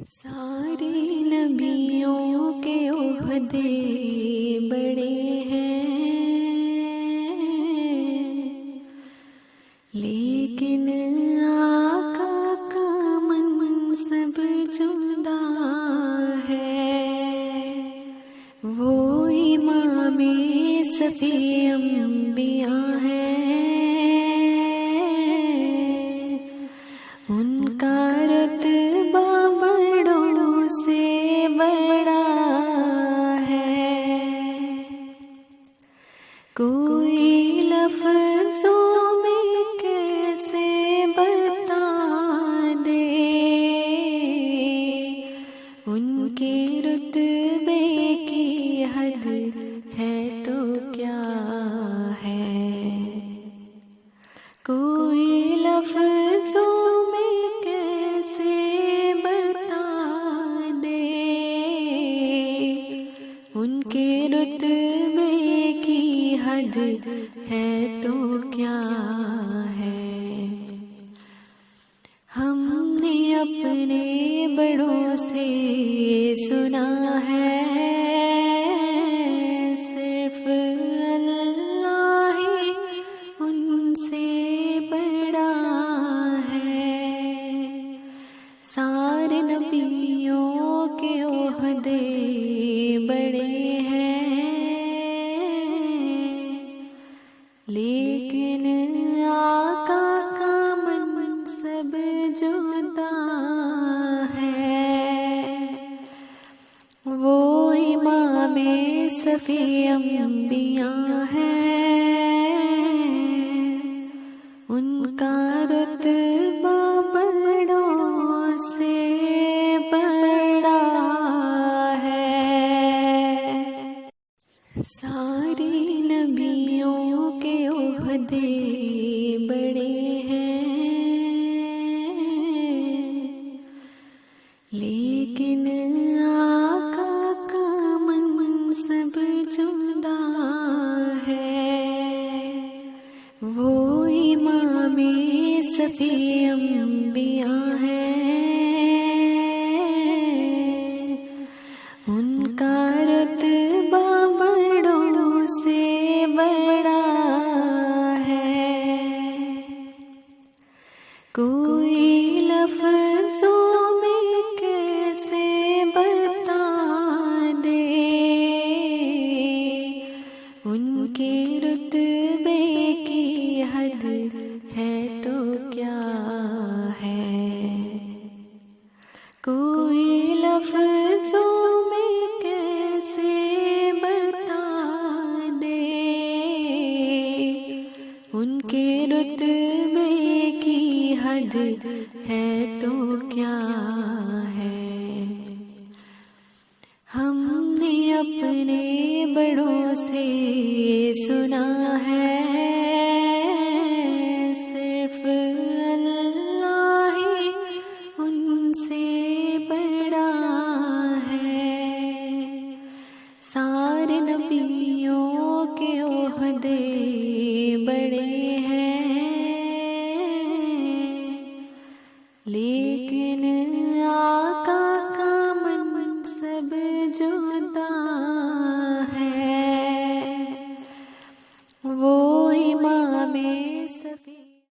سارے نبیوں کے عہدے بڑے ہیں، لیکن آقا کا منصب جدا ہے۔ وہ امام صفی انبیاء ہے، ان کا رتبہ بڑوں سے بڑا ہے۔ کوئی لفظوں میں کیسے بتا دے ان کے رتبے کی حد ہے تو کیا ہے۔ کوئی لفظوں میں کیسے بتا دے ان کے رتبے کی حد ہے تو کیا ہے۔ ہم نے اپنے بڑوں سے سنا ہے، صرف اللہ ہی ان سے بڑا ہے۔ سارے نبیوں کے عہدے بڑے ہیں، لیکن آقا کا منصب جدا ہے۔ وہ امام صفی انبیاء ہے، ان کا رتبہ بڑوں سے بڑا ہے۔ سارے نبیوں کے عہدے بڑے ہیں، لیکن آقا کا منصب جدا ہے۔ وہ امام صفی انبیاء ہے، ان کا رتبہ بڑوں سے بڑا ہے۔ کوئی لفظوں میں کیسے بتا دے ان کے رتبے کی حد ہے تو کیا ہے۔ کوئی لفظوں میں کیسے بتا دے ان کے رتبے کی حد ہے تو کیا ہے۔ ہم نے اپنے بڑوں سے سنا